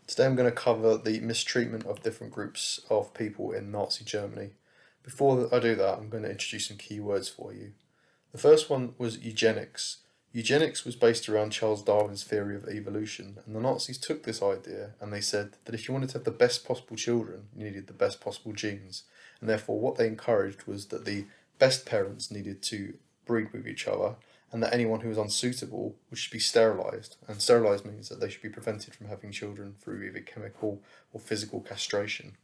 Today I'm going to cover the mistreatment of different groups of people in Nazi Germany. Before I do that, I'm going to introduce some key words for you. The first one was eugenics. Eugenics was based around Charles Darwin's theory of evolution, and the Nazis took this idea and they said that if you wanted to have the best possible children, you needed the best possible genes, and therefore what they encouraged was that the best parents needed to breed with each other, and that anyone who was unsuitable should be sterilised. And sterilised means that they should be prevented from having children through either chemical or physical castration.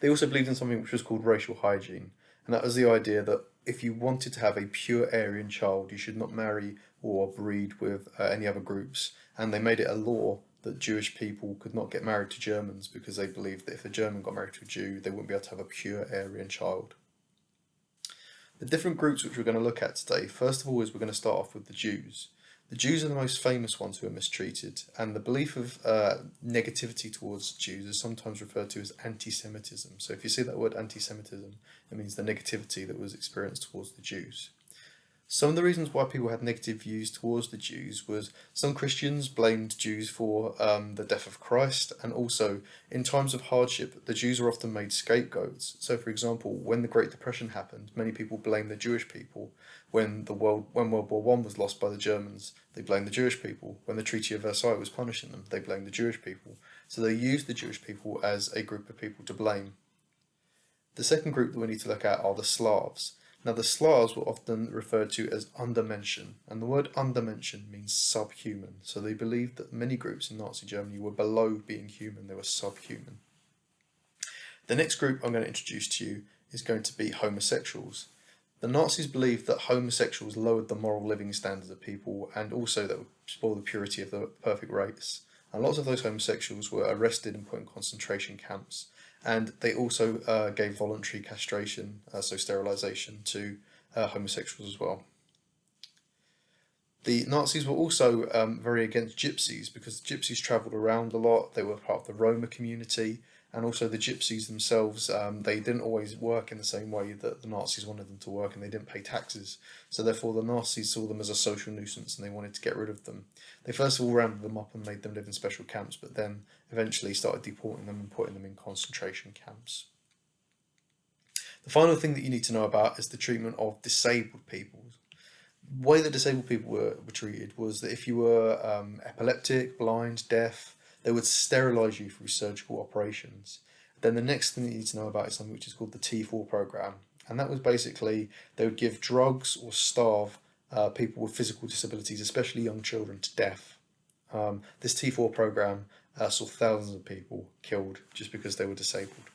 They also believed in something which was called racial hygiene, and that was the idea that if you wanted to have a pure Aryan child, you should not marry or breed with any other groups, and they made it a law that Jewish people could not get married to Germans because they believed that if a German got married to a Jew, they wouldn't be able to have a pure Aryan child. The different groups which we're going to look at today, first of all, is we're going to start off with the Jews. The Jews are the most famous ones who are mistreated, and the belief of negativity towards Jews is sometimes referred to as anti-Semitism. So if you see that word anti-Semitism, it means the negativity that was experienced towards the Jews. Some of the reasons why people had negative views towards the Jews was some Christians blamed Jews for the death of Christ, and also in times of hardship the Jews were often made scapegoats. So for example, when the Great Depression happened, many people blamed the Jewish people. When World War I was lost by the Germans, they blamed the Jewish people. When the Treaty of Versailles was punishing them, they blamed the Jewish people. So they used the Jewish people as a group of people to blame. The second group that we need to look at are the Slavs. Now the Slavs were often referred to as undermenschen, and the word undermenschen means subhuman, so they believed that many groups in Nazi Germany were below being human, they were subhuman. The next group I'm going to introduce to you is going to be homosexuals. The Nazis believed that homosexuals lowered the moral living standards of people and also that would spoil the purity of the perfect race. And lots of those homosexuals were arrested and put in concentration camps. And they also gave voluntary castration, so sterilisation, to homosexuals as well. The Nazis were also very against gypsies because the gypsies travelled around a lot, they were part of the Roma community, and also the gypsies themselves, they didn't always work in the same way that the Nazis wanted them to work, and they didn't pay taxes. So therefore the Nazis saw them as a social nuisance and they wanted to get rid of them. They first of all rounded them up and made them live in special camps, but then eventually started deporting them and putting them in concentration camps. The final thing that you need to know about is the treatment of disabled people. The way that disabled people were treated was that if you were epileptic, blind, deaf, they would sterilise you through surgical operations. Then the next thing that you need to know about is something which is called the T4 program, and that was basically they would give drugs or starve people with physical disabilities, especially young children, to death. This T4 program saw thousands of people killed just because they were disabled.